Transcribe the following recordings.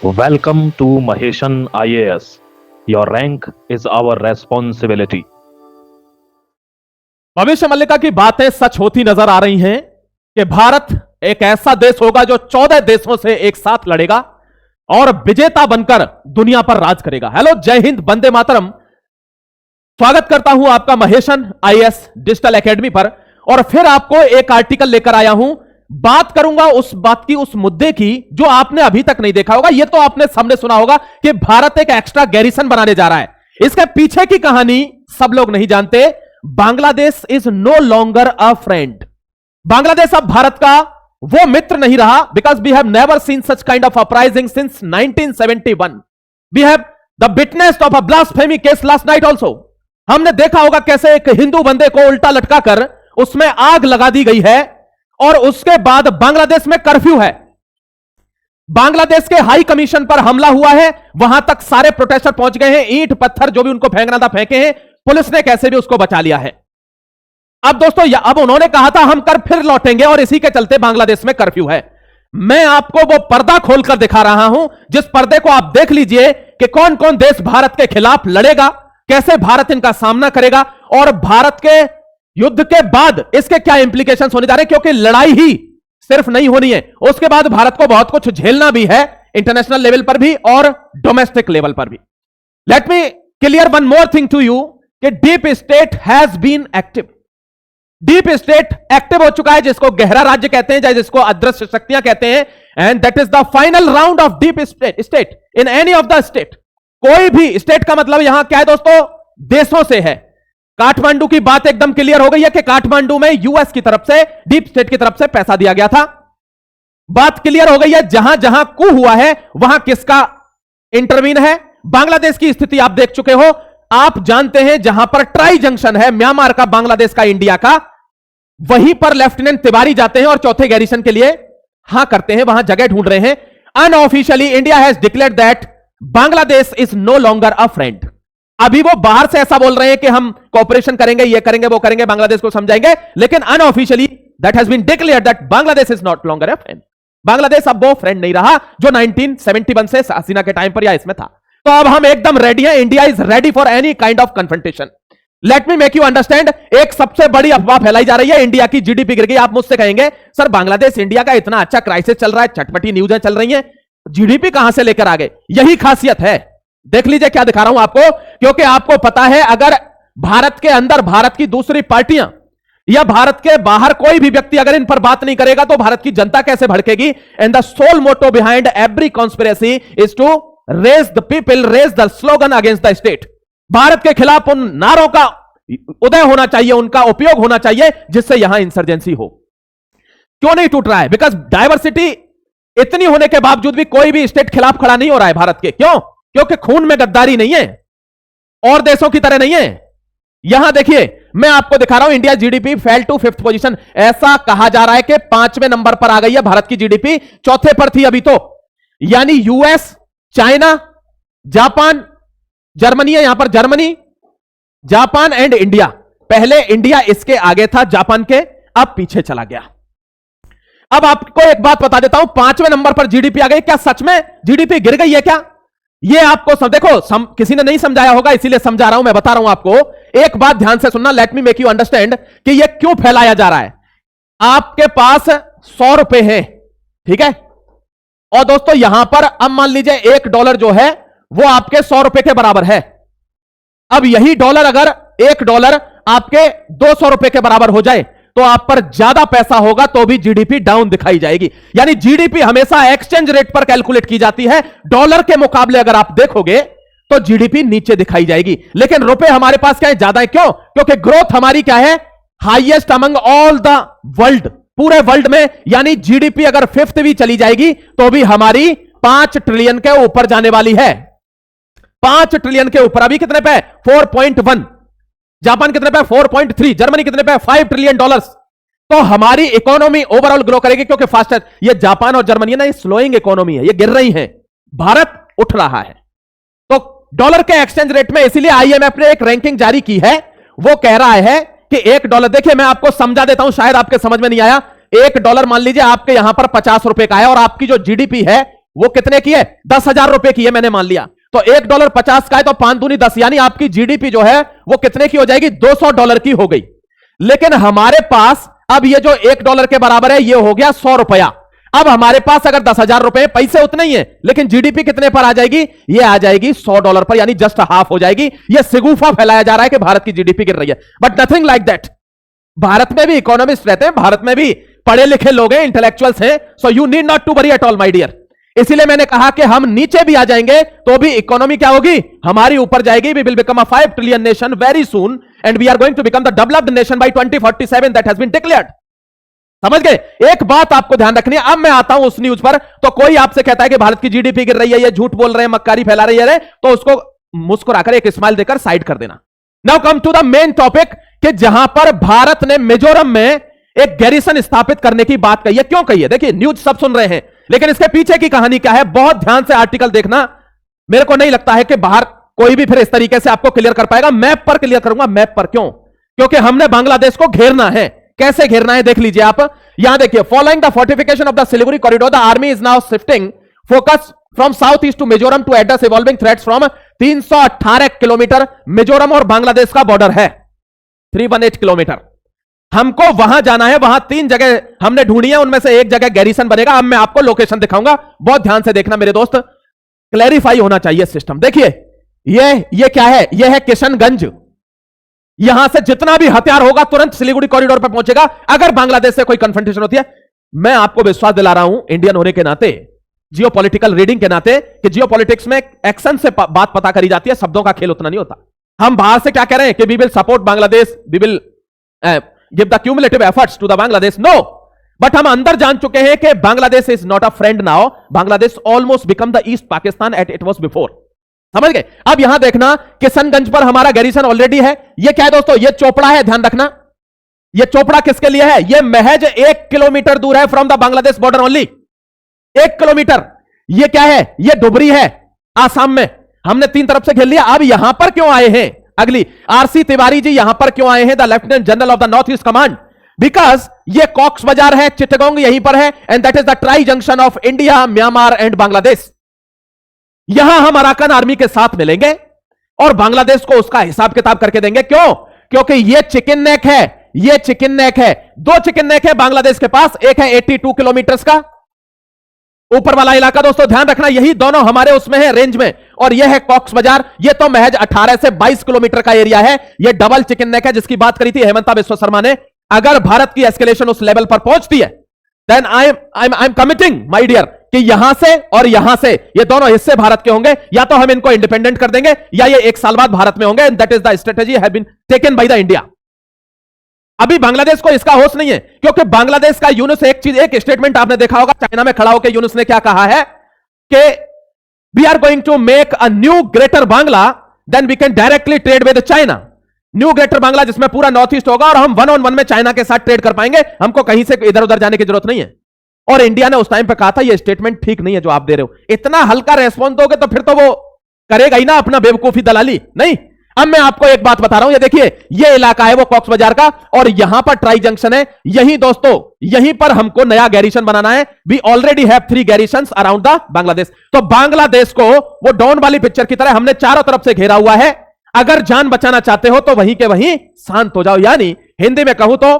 Welcome to Maheshan IAS. Your rank is our responsibility. भविष्य मल्लिका की बातें सच होती नजर आ रही हैं कि भारत एक ऐसा देश होगा जो 14 देशों से एक साथ लड़ेगा और विजेता बनकर दुनिया पर राज करेगा। हेलो, जय हिंद, वंदे मातरम। स्वागत करता हूं आपका महेशन आईएएस डिजिटल एकेडमी पर। और फिर आपको एक आर्टिकल लेकर आया हूं। बात करूंगा उस बात की, उस मुद्दे की जो आपने अभी तक नहीं देखा होगा। यह तो आपने सबने सुना होगा कि भारत एक एक्स्ट्रा गैरिसन बनाने जा रहा है। इसके पीछे की कहानी सब लोग नहीं जानते। Bangladesh is no longer a friend. Bangladesh अब भारत का वो मित्र नहीं रहा, because we have never seen such kind of uprising since 1971। We have the witness of a blasphemy case last night also. हमने देखा होगा कैसे एक हिंदू बंदे को उल्टा लटकाकर उसमें आग लगा दी गई है और उसके बाद बांग्लादेश में कर्फ्यू है। बांग्लादेश के हाई कमीशन पर हमला हुआ है, वहां तक सारे प्रोटेस्टर पहुंच गए हैं। ईंट पत्थर जो भी उनको फेंकना था फेंके हैं, पुलिस ने कैसे भी उसको बचा लिया है। अब दोस्तों, अब उन्होंने कहा था हम कर फिर लौटेंगे और इसी के चलते बांग्लादेश में कर्फ्यू है। मैं आपको वो पर्दा खोलकर दिखा रहा हूं, जिस पर्दे को आप देख लीजिए कि कौन कौन देश भारत के खिलाफ लड़ेगा, कैसे भारत इनका सामना करेगा और भारत के युद्ध के बाद इसके क्या इंप्लीकेशंस होने जा रहे हैं। क्योंकि लड़ाई ही सिर्फ नहीं होनी है, उसके बाद भारत को बहुत कुछ झेलना भी है, इंटरनेशनल लेवल पर भी और डोमेस्टिक लेवल पर भी। Let me clear one more thing to you कि deep state has been active. Deep state active हो चुका है, जिसको गहरा राज्य कहते हैं, चाहे जिसको अदृश्य शक्तियां कहते हैं। And that is the final round of deep state in any of the state. कोई भी स्टेट का मतलब यहां क्या है दोस्तों, देशों से है। काठमांडू की बात एकदम क्लियर हो गई है कि काठमांडू में यूएस की तरफ से, डीप स्टेट की तरफ से पैसा दिया गया था। बात क्लियर हो गई है, जहां जहां कू हुआ है वहां किसका इंटरवीन है। बांग्लादेश की स्थिति आप देख चुके हो। आप जानते हैं जहां पर ट्राई जंक्शन है, म्यांमार का, बांग्लादेश का, इंडिया का, वहीं पर लेफ्टिनेंट तिवारी जाते हैं और चौथे गैरिसन के लिए हां करते हैं, वहां जगह ढूंढ रहे हैं। Unofficially India has declared that Bangladesh is no longer a friend. अभी वो बाहर से ऐसा बोल रहे हैं कि हम कोऑपरेशन करेंगे, ये करेंगे, वो करेंगे, बांग्लादेश को समझाएंगे, लेकिन unofficially that has been declared that Bangladesh is not longer a friend. Bangladesh अब वो फ्रेंड नहीं रहा जो 1971 से हसीना के टाइम पर या इसमें था। तो अब हम एकदम रेडी हैं। India is ready for any kind of confrontation. Let me make you understand. एक सबसे बड़ी अफवाह फैलाई जा रही है, इंडिया की जीडीपी गिर गई। आप मुझसे कहेंगे सर, बांग्लादेश इंडिया का इतना अच्छा क्राइसिस चल रहा है, चटपटी न्यूज़ें चल रही हैं, जीडीपी कहां से लेकर आ गए? यही खासियत है। देख लीजिए क्या दिखा रहा हूं आपको, क्योंकि आपको पता है अगर भारत के अंदर भारत की दूसरी पार्टियां या भारत के बाहर कोई भी व्यक्ति अगर इन पर बात नहीं करेगा तो भारत की जनता कैसे भड़केगी। And the sole motto behind every conspiracy is to raise the people, raise the slogan against the state. Bharat के खिलाफ उन नारों का उदय होना चाहिए, उनका उपयोग होना चाहिए जिससे यहां इंसर्जेंसी हो। क्यों नहीं टूट रहा है? बिकॉज डायवर्सिटी इतनी होने के बावजूद भी कोई भी स्टेट खिलाफ खड़ा नहीं हो रहा है भारत के। क्यों? क्योंकि खून में गद्दारी नहीं है, और देशों की तरह नहीं है। यहां देखिए, मैं आपको दिखा रहा हूं, India GDP fell to 5th position. ऐसा कहा जा रहा है कि 5वें नंबर पर आ गई है भारत की जीडीपी, चौथे पर थी अभी तो। यानी यूएस, चाइना, जापान, जर्मनी है यहां पर, जर्मनी, जापान एंड इंडिया। पहले इंडिया इसके आगे था जापान के, अब पीछे चला गया। अब आपको एक बात बता देता हूं, 5वें नंबर पर जीडीपी आ गई। क्या सच में जीडीपी गिर गई है क्या? ये आपको देखो, किसी ने नहीं समझाया होगा, इसीलिए समझा रहा हूं, मैं बता रहा हूं आपको। एक बात ध्यान से सुनना, let me make you understand कि ये क्यों फैलाया जा रहा है। आपके पास 100 रुपए है, ठीक है, और दोस्तों यहां पर अब मान लीजिए $1 जो है वो आपके 100 रुपए के बराबर है। अब यही डॉलर, अगर $1 आपके 200 रुपए के बराबर हो जाए तो आप पर ज्यादा पैसा होगा तो भी जीडीपी डाउन दिखाई जाएगी। यानी जीडीपी हमेशा एक्सचेंज रेट पर कैलकुलेट की जाती है। डॉलर के मुकाबले अगर आप देखोगे तो जीडीपी नीचे दिखाई जाएगी, लेकिन रुपए हमारे पास क्या है? ज्यादा है। क्यों? क्योंकि ग्रोथ हमारी क्या है? Highest among all the world, पूरे वर्ल्ड में। यानी जीडीपी अगर 5th भी चली जाएगी तो भी हमारी 5 ट्रिलियन के ऊपर जाने वाली है। 5 ट्रिलियन के ऊपर। अभी कितने पे? 4.1। जापान कितने पे? 4.3। जर्मनी कितने पे? $5 ट्रिलियन। तो हमारी इकोनॉमी ओवरऑल ग्रो करेगी, क्योंकि फास्टर, ये जापान और जर्मनी ना, ये स्लोइंग इकोनॉमी है, ये गिर रही है, भारत उठ रहा है। तो डॉलर के एक्सचेंज रेट में, इसीलिए आईएमएफ ने एक रैंकिंग जारी की है। वो कह रहा है कि $1, देखिए मैं आपको समझा देता हूं, शायद आपके समझ में नहीं आया। $1 मान लीजिए आपके यहां पर 50 रुपए का है, और आपकी जो जीडीपी है वो कितने की है? 10,000 रुपए की है, मैंने मान लिया। तो $1.50 का है तो 5 दूनी 10, यानी आपकी जीडीपी जो है वो कितने की हो जाएगी? $200 की हो गई। लेकिन हमारे पास अब ये जो $1 के बराबर है ये हो गया 100 रुपया। अब हमारे पास अगर 10,000 रुपए, पैसे उतने ही है, लेकिन जीडीपी कितने पर आ जाएगी? ये आ जाएगी $100 पर, यानी जस्ट हाफ हो जाएगी। ये सिगुफा फैलाया जा रहा है कि भारत की जीडीपी गिर रही है, but nothing like that. Bharat में भी इकोनॉमिस्ट रहते हैं, भारत में भी पढ़े लिखे लोग हैं, इंटेलेक्चुअल्स हैं, so you need not to worry at all my dear. इसीलिए मैंने कहा कि हम नीचे भी आ जाएंगे तो भी इकोनॉमी क्या होगी? हमारी ऊपर जाएगी। We will become a 5 trillion nation very soon and we are going to become the developed nation by 2047 that has been declared. समझ गए? एक बात आपको ध्यान रखनी है। अब मैं आता हूं उस न्यूज पर, तो कोई आपसे कहता है कि भारत की जीडीपी गिर रही है, ये झूठ बोल रहे हैं, मक्कारी फैला रही है, तो उसको मुस्कुराकर एक स्माइल देकर साइड कर देना। Now come to the main topic, कि जहां पर भारत ने मिजोरम में एक गैरिसन स्थापित करने की बात कही है। क्यों कही है? देखिए, न्यूज सब सुन रहे हैं, लेकिन इसके पीछे की कहानी क्या है, बहुत ध्यान से आर्टिकल देखना। मेरे को नहीं लगता है कि बाहर कोई भी फिर इस तरीके से आपको क्लियर कर पाएगा। मैप पर क्लियर करूंगा। मैप पर क्यों? क्योंकि हमने बांग्लादेश को घेरना है। कैसे घेरना है देख लीजिए आप। यहां देखिए, following the fortification of the Siliguri corridor, the army is now shifting focus from south east to Mizoram to address evolving threats from 318 kilometre. Mizoram और बांग्लादेश का बॉर्डर है 318 किलोमीटर। हमको वहां जाना है। वहां 3 जगह हमने ढूंढी है, उनमें से एक जगह गैरिसन बनेगा। अब मैं आपको लोकेशन दिखाऊंगा, बहुत ध्यान से देखना मेरे दोस्त, क्लैरिफाई होना चाहिए सिस्टम। देखिए, ये क्या है? ये है किशनगंज। यहां से जितना भी हथियार होगा तुरंत सिलीगुड़ी कॉरिडोर पर पहुंचेगा अगर बांग्लादेश से कोई कंफ्रंटेशन होती है। मैं आपको विश्वास दिला रहा हूं इंडियन होने के नाते, जियोपॉलिटिकल रीडिंग के नाते, कि जियोपॉलिटिक्स में एक्शन से बात पता करी जाती है, शब्दों का खेल उतना नहीं होता। हम बाहर से क्या कह रहे हैं कि we will support Bangladesh, we will give the cumulative efforts to the Bangladesh. No, but हम अंदर जान चुके हैं कि Bangladesh is not a friend now. Bangladesh almost become the east Pakistan at it was before. समझ गए? अब यहां देखना, किशनगंज पर हमारा गैरिसन ऑलरेडी है। ये क्या है दोस्तों? ये चोपड़ा है, ध्यान रखना। ये चोपड़ा किसके लिए है? ये महज 1 किलोमीटर दूर है from the Bangladesh border only, 1 kilometre. ये क्या है? ये डुबरी है, आसाम में। हमने 3 तरफ से घेर लिया। अब यहां पर क्यों आए हैं? अगली, आरसी तिवारी जी यहां पर क्यों आए हैं, the lieutenant general of the north east command? Because ये कॉक्स बाजार है, चिटगोंग यहीं पर है, and that is the tri junction of India, Myanmar and Bangladesh. यहां हम अराकन आर्मी के साथ मिलेंगे और बांग्लादेश को उसका हिसाब किताब करके देंगे। क्यों? क्योंकि ये चिकन नेक है, ये चिकन नेक है। 2 चिकन नेक है बांग्लादेश के पास, एक है 82 किलोमीटर का ऊपर वाला इलाका। दोस्तों ध्यान रखना, यही दोनों हमारे उसमें है, रेंज में, और यह है कॉक्स बाजार। ये तो महज 18 से 22 किलोमीटर का एरिया है। ये डबल चिकन नेक है जिसकी बात करी थी हेमंता बिस्वा शर्मा ने। अगर भारत की एस्केलेशन उस लेवल पर पहुंचती है, then I am committing my dear कि यहां से और यहां से ये दोनों हिस्से भारत के होंगे। या तो हम इनको इंडिपेंडेंट कर देंगे या ये 1 साल बाद भारत में होंगे। That is the strategy have been taken by the India. अभी बांग्लादेश को इसका होश नहीं है, क्योंकि बांग्लादेश का यूनुस एक स्टेटमेंट आपने देखा होगा, चाइना में खड़ा होकर यूनुस ने क्या कहा है कि we are going to make a new greater Bangla, then we can directly trade with China. New greater Bangla जिसमें पूरा नॉर्थ ईस्ट होगा और हम 1-on-1 में चाइना के साथ ट्रेड कर पाएंगे, हमको कहीं से इधर उधर जाने की जरूरत नहीं है। और इंडिया ने उस टाइम पे कहा था यह स्टेटमेंट ठीक नहीं है जो आप दे रहे हो। इतना हल्का रेस्पॉन्स दोगे तो फिर तो वो करेगा ही ना अपना बेवकूफी दलाली। नहीं, अब मैं आपको एक बात बता रहा हूं, ये देखिए, ये इलाका है वो कॉक्स बाजार का, और यहां पर ट्राई जंक्शन है। यही दोस्तों, यहीं पर हमको नया गैरिसन बनाना है। We already have 3 garrisons around the Bangladesh. तो बांग्लादेश को वो डॉन वाली पिक्चर की तरह हमने चारों तरफ से घेरा हुआ है। अगर जान बचाना चाहते हो तो वहीं के वहीं शांत हो जाओ, यानी हिंदी में कहूं तो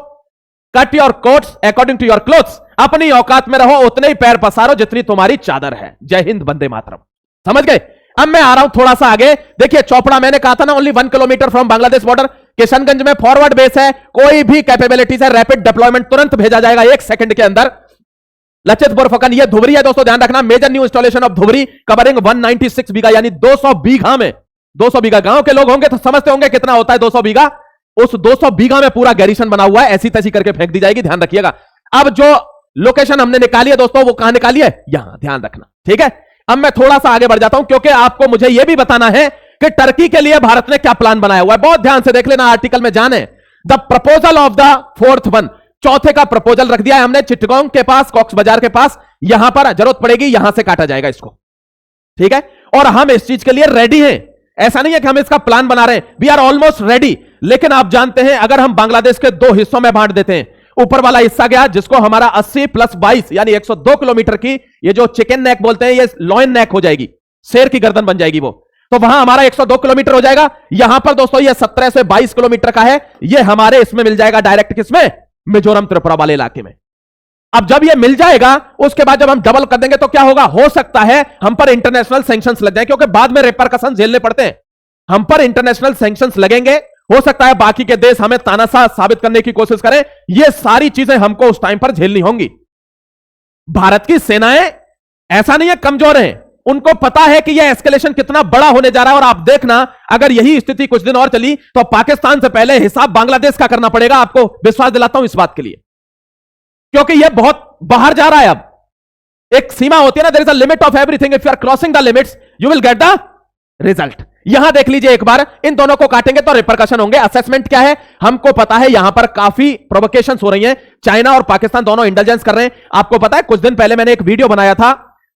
cut your coats according to your clothes. अपनी औकात में रहो, उतने ही पैर पसारो जितनी तुम्हारी चादर है। जय हिंद, वंदे मातरम। समझ गए? अब मैं आ रहा हूं थोड़ा सा आगे। देखिए, चोपड़ा मैंने कहा था ना, only 1 kilometre from Bangladesh border. Kishanganj में फॉरवर्ड बेस है, कोई भी कैपेबिलिटीज है, रैपिड डिप्लॉयमेंट तुरंत भेजा जाएगा 1 सेकंड के अंदर। लचित फकन, ये धुबरी है दोस्तों, ध्यान रखना। Major new installation of Dhubri covering 196 bigha, यानी 200 बीघा में, 200 बीघा। गांव के लोग होंगे तो समझते होंगे कितना होता है 200 बीघा। उस 200 बीघा में पूरा गैरिसन बना हुआ है, ऐसी तैसी करके फेंक दी जाएगी, ध्यान रखिएगा। अब जो लोकेशन हमने निकाली है दोस्तों, वो कहां निकाली है? यहां, ध्यान रखना, ठीक है। अब मैं थोड़ा सा आगे बढ़ जाता हूं, क्योंकि आपको मुझे यह भी बताना है कि टर्की के लिए भारत ने क्या प्लान बनाया हुआ है। बहुत ध्यान से देख लेना, आर्टिकल में जाने। The proposal of the 4th one, चौथे का प्रपोजल रख दिया है हमने चिटगोंग के पास, कॉक्स बाजार के पास। यहां पर जरूरत पड़ेगी यहां से काटा जाएगा इसको, ठीक है। और हम इस चीज के लिए रेडी हैं। ऐसा नहीं है कि हम इसका प्लान बना रहे हैं, वी आर ऑलमोस्ट रेडी। लेकिन आप जानते हैं, अगर हम बांग्लादेश के 2 हिस्सों में बांट देते हैं, ऊपर वाला हिस्सा गया जिसको हमारा 80 + 22 यानी 102 किलोमीटर की ये जो चिकन नेक बोलते हैं, ये लॉयन नेक हो जाएगी, शेर की गर्दन बन जाएगी वो। तो वहां हमारा 102 किलोमीटर हो जाएगा। यहां पर दोस्तों ये 17 से 22 किलोमीटर का है, ये हमारे इसमें मिल जाएगा डायरेक्ट, किसमें? मिजोरम त्रिपुरा वाले इलाके में। अब जब ये मिल जाएगा उसके बाद जब हम डबल कर देंगे तो क्या होगा? हो सकता है हम पर इंटरनेशनल सैंक्शंस लग जाए, क्योंकि बाद में रिपरकशन झेलने पड़ते हैं। हम पर इंटरनेशनल सैंक्शंस लगेंगे, हो सकता है बाकी के देश हमें तानाशाह साबित करने की कोशिश करें। ये सारी चीजें हमको उस टाइम पर झेलनी होंगी। भारत की सेनाएं ऐसा नहीं है कमजोर हैं, उनको पता है कि यह एस्केलेशन कितना बड़ा होने जा रहा है। और आप देखना, अगर यही स्थिति कुछ दिन और चली तो पाकिस्तान से पहले हिसाब बांग्लादेश का करना पड़ेगा। आपको विश्वास दिलाता हूं इस बात के लिए, क्योंकि यह बहुत बाहर जा रहा है। अब एक सीमा होती है ना, there is a limit of everything, if you are crossing the limits you will get the result. यहां देख लीजिए एक बार, इन दोनों को काटेंगे तो रिपरकशन होंगे। असेसमेंट क्या है? हमको पता है यहां पर काफी प्रोवोकेशंस हो रही हैं, चाइना और पाकिस्तान दोनों इंटेलिजेंस कर रहे हैं। आपको पता है कुछ दिन पहले मैंने एक वीडियो बनाया था,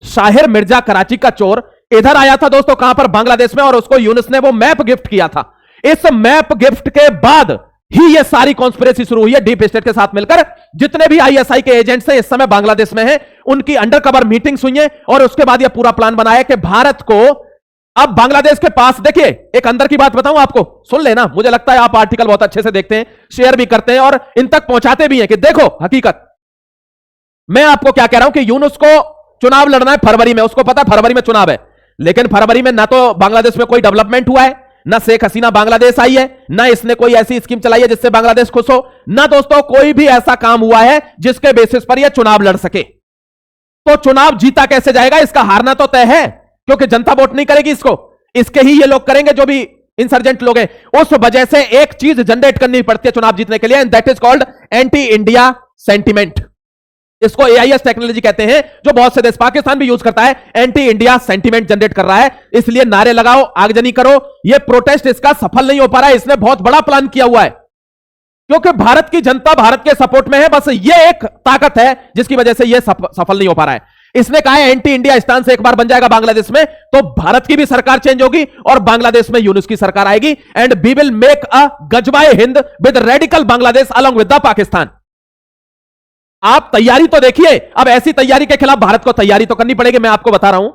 शाहिर मिर्जा कराची का चोर इधर आया था दोस्तों, कहां पर? बांग्लादेश में, और उसको यूनुस ने वो मैप गिफ्ट किया था। इस मैप गिफ्ट के बाद ही ये सारी कॉन्स्पिरेसी शुरू हुई है डीप स्टेट के साथ मिलकर। जितने भी आईएसआई के एजेंट्स हैं इस समय बांग्लादेश में हैं, उनकी अंडरकवर मीटिंग्स हुई हैं, और उसके बाद यह पूरा प्लान बनाया कि भारत को अब बांग्लादेश के पास, देखिए एक अंदर की बात बताऊं आपको, सुन लेना। मुझे लगता है आप आर्टिकल बहुत अच्छे से देखते हैं, शेयर भी करते हैं और इन तक पहुंचाते भी हैं कि देखो हकीकत। मैं आपको क्या कह रहा हूं कि यूनुस को चुनाव लड़ना है फरवरी में, उसको पता फरवरी में चुनाव है, लेकिन फरवरी में ना तो बांग्लादेश में कोई डेवलपमेंट हुआ है, ना शेख हसीना बांग्लादेश आई है, ना इसने कोई ऐसी स्कीम चलाई है जिससे बांग्लादेश खुश हो, ना दोस्तों कोई भी ऐसा काम हुआ है जिसके बेसिस पर यह चुनाव लड़ सके। तो चुनाव जीता कैसे जाएगा? इसका हारना तो तय है, क्योंकि जनता वोट नहीं करेगी इसको, इसके ही ये लोग करेंगे जो भी इंसर्जेंट लोग हैं। उस वजह से एक चीज जनरेट करनी पड़ती है चुनाव जीतने के लिए, and that is called anti India sentiment. इसको एआईएस टेक्नोलॉजी कहते हैं, जो बहुत से देश, पाकिस्तान भी यूज करता है। एंटी इंडिया सेंटिमेंट जनरेट कर रहा है, इसलिए नारे लगाओ, आगजनी करो। यह प्रोटेस्ट इसका सफल नहीं हो पा रहा है, इसने बहुत बड़ा प्लान किया हुआ है, क्योंकि भारत की जनता भारत के सपोर्ट में है। बस ये एक ताकत है जिसकी वजह से यह सफल नहीं हो पा रहा है। इसने कहा है एंटी इंडिया स्टांस एक बार बन जाएगा बांग्लादेश में तो भारत की भी सरकार चेंज होगी और बांग्लादेश में यूनुस की सरकार आएगी, and we will make a गजबाए हिंद with radical Bangladesh along with the Pakistan. आप तैयारी तो देखिए। अब ऐसी तैयारी के खिलाफ भारत को तैयारी तो करनी पड़ेगी। मैं आपको बता रहा हूं,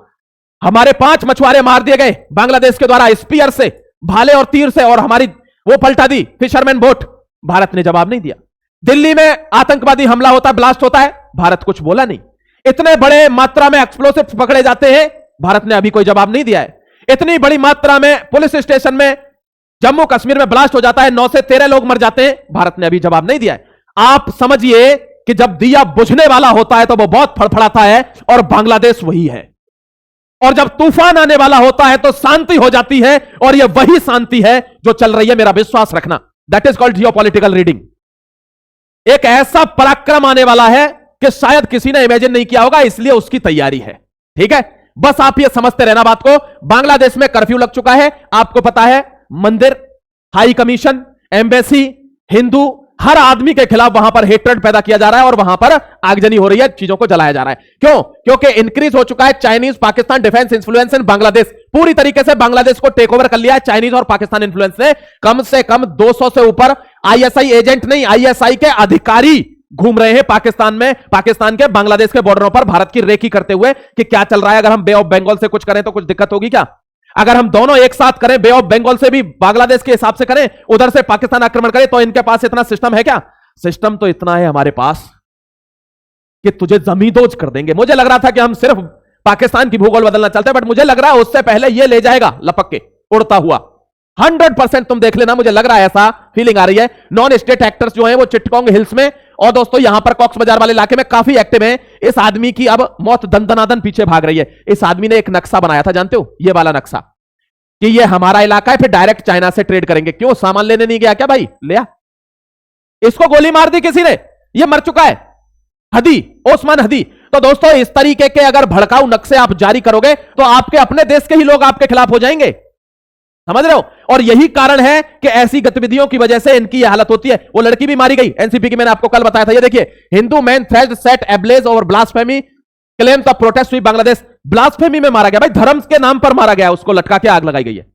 हमारे 5 मछुआरे मार दिए गए बांग्लादेश के द्वारा स्पीयर से, भाले और तीर से, और हमारी वो पलटा दी फिशरमैन बोट। भारत ने जवाब नहीं दिया। दिल्ली में आतंकवादी हमला होता है, ब्लास्ट होता है, भारत कुछ बोला नहीं। इतने बड़े मात्रा में एक्सप्लोसिव पकड़े जाते हैं, भारत ने अभी कोई जवाब नहीं दिया है। इतनी बड़ी मात्रा में पुलिस स्टेशन में जम्मू कश्मीर में ब्लास्ट हो जाता है, 9 से 13 लोग मर जाते हैं, भारत ने अभी जवाब नहीं दिया है। आप समझिए कि जब दिया बुझने वाला होता है तो वो बहुत फड़फड़ाता है, और बांग्लादेश वही है। और जब तूफान आने वाला होता है तो शांति हो जाती है, और यह वही शांति है जो चल रही है, मेरा विश्वास रखना। That is called geopolitical reading. एक ऐसा पराक्रम आने वाला है कि शायद किसी ने इमेजिन नहीं किया होगा, इसलिए उसकी तैयारी है। ठीक है, बस आप ये समझते रहना बात को। बांग्लादेश में कर्फ्यू लग चुका है, आपको पता है। मंदिर, हाई कमीशन, एम्बेसी, हिंदू, हर आदमी के खिलाफ वहां पर हेट्रेड पैदा किया जा रहा है, और वहां पर आगजनी हो रही है, चीजों को जलाया जा रहा है। क्यों? क्योंकि इंक्रीज हो चुका है चाइनीज पाकिस्तान डिफेंस इंफ्लुएंस इन बांग्लादेश। पूरी तरीके से बांग्लादेश को टेक ओवर कर लिया है चाइनीज और पाकिस्तान इंफ्लुएंस ने। कम से कम 200 से ऊपर आईएसआई एजेंट नहीं, आईएसआई के अधिकारी घूम रहे हैं पाकिस्तान में, पाकिस्तान के बांग्लादेश के बॉर्डरों पर, भारत की रेकी करते हुए कि क्या चल रहा है। अगर हम बे ऑफ बंगाल से कुछ करें तो कुछ दिक्कत होगी क्या? अगर हम दोनों एक साथ करें, बे ऑफ बंगाल से भी बांग्लादेश के हिसाब से करें, उधर से पाकिस्तान आक्रमण करे, तो इनके पास इतना सिस्टम है क्या? सिस्टम तो इतना है हमारे पास कि तुझे जमींदोज कर देंगे। मुझे लग रहा था कि हम सिर्फ पाकिस्तान की भूगोल बदलना चाहते हैं, बट मुझे लग रहा है उससे पहले ये ले जाएगा लपक के उड़ता हुआ। 100% तुम देख लेना, मुझे लग रहा है, ऐसा फीलिंग आ रही है। नॉन स्टेट एक्टर्स जो हैं वो चिटगोंग हिल्स में और दोस्तों यहां पर कॉक्स बाजार वाले इलाके में काफी एक्टिव हैं। इस आदमी की अब मौत दंदनादन पीछे भाग रही है। इस आदमी ने एक नक्शा बनाया था, जानते हो, ये वाला नक्शा, कि ये हमारा इलाका है, फिर डायरेक्ट चाइना से ट्रेड करेंगे। क्यों? सामान लेने नहीं गया क्या भाई? लिया। इसको गोली मार दी किसी ने, ये मर चुका है, हदी, ओस्मान हदी। तो दोस्तों इस तरीके के अगर भड़काऊ नक्शे आप जारी करोगे तो आपके अपने देश के ही लोग आपके खिलाफ हो जाएंगे, समझ रहे हो? और यही कारण है कि ऐसी गतिविधियों की वजह से इनकी यह हालत होती है। वो लड़की भी मारी गई एनसीपी की, मैंने आपको कल बताया था। ये देखिए, Hindu man thrashed set ablaze over blasphemy claims of protest हुई बांग्लादेश। ब्लास्फेमी में मारा गया भाई, धर्म के नाम पर मारा गया, उसको लटका के आग लगाई गई है।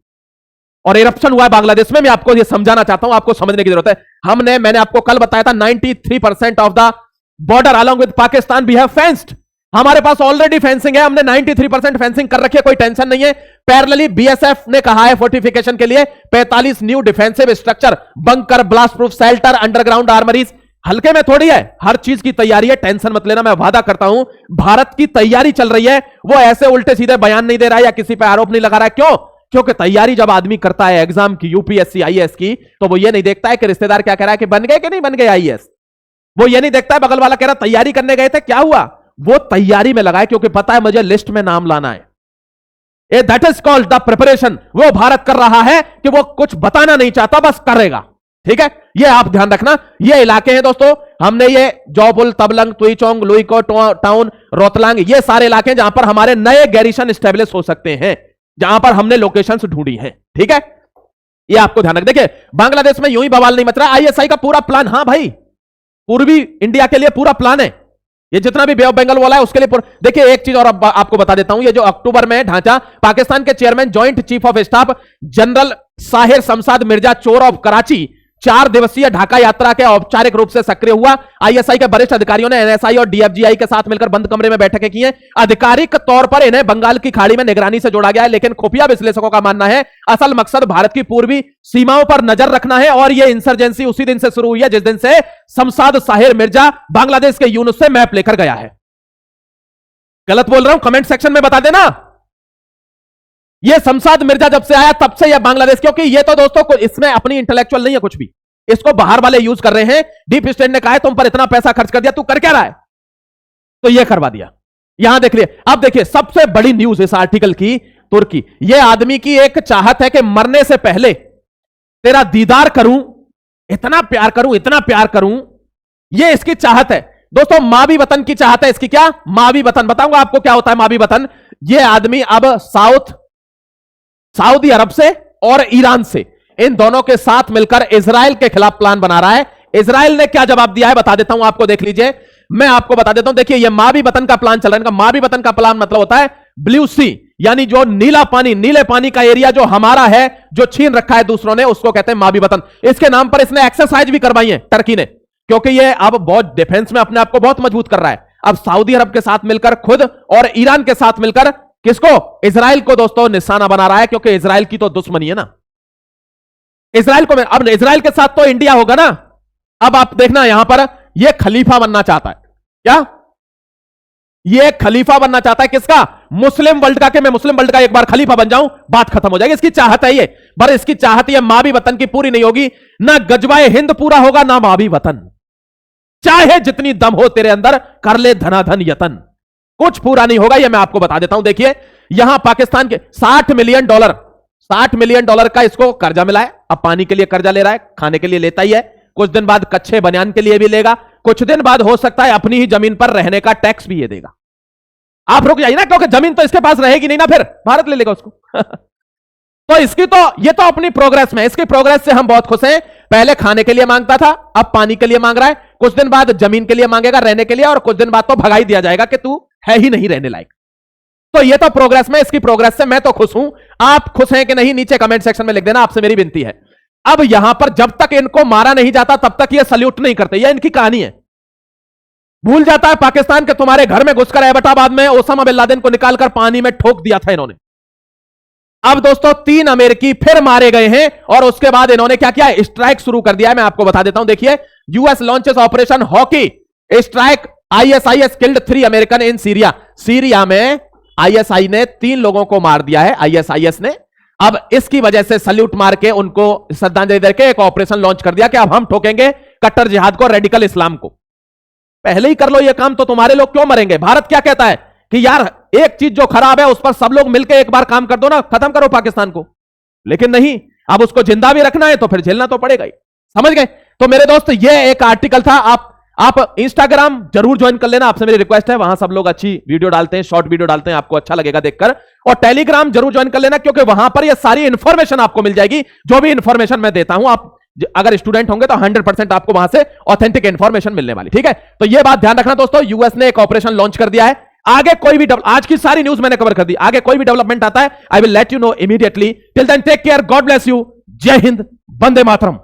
और इरप्शन हुआ है बांग्लादेश में। मैं आपको ये समझाना चाहता हूं, आपको समझने की जरूरत है। मैंने आपको कल बताया था 93% of the border along with Pakistan we have fenced. हमारे पास ऑलरेडी फेंसिंग है, हमने 93% फेंसिंग कर रखी है, कोई टेंशन नहीं है। पैरेलली बीएसएफ ने कहा है फोर्टिफिकेशन के लिए 45 new defensive structure, bunker, blast proof shelter, underground armouries. हल्के में थोड़ी है, हर चीज की तैयारी है, टेंशन मत लेना। मैं वादा करता हूं भारत की तैयारी चल रही है। वो ऐसे उल्टे सीधे बयान नहीं दे रहा है या किसी पे आरोप नहीं लगा रहा है। क्यों? क्योंकि तैयारी जब आदमी करता है एग्जाम की, यूपीएससी आईएएस की, तो वो ये नहीं देखता है कि रिश्तेदार क्या कह रहा है कि बन गए कि नहीं बन गए आईएएस। वो ये नहीं देखता है बगल वाला कह रहा तैयारी करने गए थे क्या हुआ। वो तैयारी में लगा है क्योंकि पता है मुझे लिस्ट में नाम लाना है। That is called the preparation. वो भारत कर रहा है कि वो कुछ बताना नहीं चाहता, बस करेगा। ठीक है, ये आप ध्यान रखना। ये इलाके हैं दोस्तों, हमने ये जौपुल, तबलंग, तुईचोंग, लुइको टाउन, रोतलांग, ये सारे इलाके हैं जहां पर हमारे नए गैरिसन स्टेब्लिश हो सकते हैं, जहां पर हमने लोकेशंस ढूंढी हैं। ठीक है, ये आपको ध्यान रख। देखिए बांग्लादेश में यूं ही बवाल नहीं मच रहा, आईएसआई का पूरा प्लान। हां भाई, पूर्वी इंडिया के लिए पूरा प्लान है। ये जितना भी बे ऑफ बंगाल वाला है उसके लिए देखिए एक चीज और आपको बता देता हूं। ये जो अक्टूबर में ढांचा, पाकिस्तान के chairman joint chief of staff general Sahir Shamshad Mirza चोर ऑफ कराची 4 दिवसीय ढाका यात्रा के औपचारिक रूप से सक्रिय हुआ। आईएसआई के वरिष्ठ अधिकारियों ने एनएसआई और डीएफजीआई के साथ मिलकर बंद कमरे में बैठकें की हैं। आधिकारिक तौर पर इन्हें बंगाल की खाड़ी में निगरानी से जोड़ा गया है, लेकिन खुफिया विश्लेषकों का मानना है असल मकसद भारत की पूर्वी सीमाओं पर नजर रखना है। और यह इंसर्जेंसी उसी दिन से शुरू हुई है जिस दिन से शमशाद साहिर मिर्जा बांग्लादेश के यूनुस से मैप लेकर गया है। गलत बोल रहा हूं कमेंट सेक्शन में बता देना। ये शमशाद मिर्जा जब से आया तब से यह बांग्लादेश, क्योंकि ये तो दोस्तों इसमें अपनी इंटेलेक्चुअल नहीं है कुछ भी, इसको बाहर वाले यूज कर रहे हैं। डीप स्टेट ने कहा है तुम पर इतना पैसा खर्च कर दिया, तू कर क्या रहा है, तो ये करवा दिया। यहां देख लिया। अब देखिए सबसे बड़ी न्यूज इस आर्टिकल की, तुर्की। ये आदमी की एक चाहत है कि मरने से पहले तेरा दीदार करूं, इतना प्यार करूं, इतना प्यार करूं, ये इसकी चाहत है दोस्तों। मावी वतन की चाहत है इसकी। क्या मावी वतन? बताऊंगा आपको क्या होता है मावी वतन। ये आदमी अब सऊदी अरब से और ईरान से, इन दोनों के साथ मिलकर इजराइल के खिलाफ प्लान बना रहा है। इजराइल ने क्या जवाब दिया है बता देता हूं आपको, देख लीजिए। मैं आपको बता देता हूं, देखिए ये मावी वतन का प्लान चल रहा है। इनका मावी वतन का प्लान मतलब होता है ब्लू सी, यानी जो नीला पानी, नीले पानी का एरिया जो हमारा है, जो छीन रखा है दूसरों ने, उसको कहते हैं मावी वतन। इसके नाम पर इसने एक्सरसाइज भी करवाई है टर्की ने, क्योंकि ये अब बहुत डिफेंस में अपने आप को बहुत मजबूत कर रहा है। अब सऊदी अरब के साथ मिलकर खुद और ईरान के साथ मिलकर किसको? इजराइल को दोस्तों निशाना बना रहा है, क्योंकि इजराइल की तो दुश्मनी है ना। इजराइल को अब इजराइल के साथ तो इंडिया होगा ना। अब आप देखना यहां पर यह खलीफा बनना चाहता है। क्या यह खलीफा बनना चाहता है? किसका? मुस्लिम वर्ल्ड का। कि मैं मुस्लिम वर्ल्ड का एक बार खलीफा बन जाऊं, बात खत्म हो जाएगी। इसकी चाहत है ये, पर इसकी चाहत ये मावी वतन की पूरी नहीं होगी। ना गजवाए हिंद पूरा होगा, ना मावी वतन। चाहे जितनी दम हो तेरे अंदर, कर ले धनाधन यतन, कुछ पूरा नहीं होगा। यह मैं आपको बता देता हूं। देखिए यहां पाकिस्तान के $60 मिलियन का इसको कर्जा मिला है। अब पानी के लिए कर्जा ले रहा है, खाने के लिए लेता ही है, कुछ दिन बाद कच्चे बनियान के लिए भी लेगा, कुछ दिन बाद हो सकता है अपनी ही जमीन पर रहने का टैक्स भी ये देगा। आप रुक जाइए ना, क्योंकि जमीन तो इसके पास रहेगी नहीं ना, फिर भारत ले लेगा उसको। तो इसकी तो ये तो अपनी प्रोग्रेस में, इसकी प्रोग्रेस से हम बहुत खुश हैं। पहले खाने के लिए मांगता था, अब पानी के लिए मांग रहा है, कुछ दिन बाद जमीन के लिए मांगेगा, रहने के लिए, और कुछ दिन बाद तो भगा ही दिया जाएगा कि तू है ही नहीं रहने लायक। तो ये तो प्रोग्रेस में, इसकी प्रोग्रेस से मैं तो खुश हूं। आप खुश हैं कि नहीं, नीचे कमेंट सेक्शन में लिख देना, आपसे मेरी विनती है। अब यहां पर जब तक इनको मारा नहीं जाता तब तक ये सल्यूट नहीं करते, यह इनकी कहानी है। भूल जाता है पाकिस्तान के तुम्हारे घर में घुसकर एबटाबाद में ओसामा बिन लादेन को निकालकर पानी में ठोक दिया था इन्होंने। अब दोस्तों 3 अमेरिकी फिर मारे गए हैं, और उसके बाद इन्होंने क्या किया? स्ट्राइक शुरू कर दिया है। मैं आपको बता देता हूं, देखिए US launches operation hockey strike, ISIS killed 3 American in Syria. Syria में आईएसआई ने 3 लोगों को मार दिया है, आईएसआईएस ने। अब इसकी वजह से सल्यूट मार के उनको श्रद्धांजलि देकर एक ऑपरेशन लॉन्च कर दिया कि अब हम ठोकेंगे कट्टर जिहाद को, रेडिकल इस्लाम को। पहले ही कर लो ये काम, तो तुम्हारे लोग क्यों मरेंगे? भारत क्या कहता है कि यार एक चीज जो खराब है उस पर सब लोग मिलकर एक बार काम कर दो ना, खत्म करो पाकिस्तान को। लेकिन नहीं, अब उसको जिंदा भी रखना है तो फिर झेलना तो पड़ेगा ही। समझ गए? तो मेरे दोस्त ये एक आर्टिकल था। आप इंस्टाग्राम जरूर ज्वाइन कर लेना, आपसे मेरी रिक्वेस्ट है। वहां सब लोग अच्छी वीडियो डालते हैं, शॉर्ट वीडियो डालते हैं, आपको अच्छा लगेगा देखकर। और टेलीग्राम जरूर ज्वाइन कर लेना, क्योंकि वहां पर ये सारी इंफॉर्मेशन आपको मिल जाएगी। जो भी इंफॉर्मेशन मैं देता हूं, आप अगर स्टूडेंट होंगे तो 100% आपको वहां से ऑथेंटिक इंफॉर्मेशन मिलने वाली। ठीक है, तो ये बात ध्यान रखना दोस्तों। यूएस ने एक ऑपरेशन लॉन्च कर दिया है, आगे कोई भी आज की सारी न्यूज मैंने कवर कर दी, आगे कोई भी डेवलपमेंट आता है I will let you know immediately. Till then take care, God bless you, Jai Hind, Vande Mataram.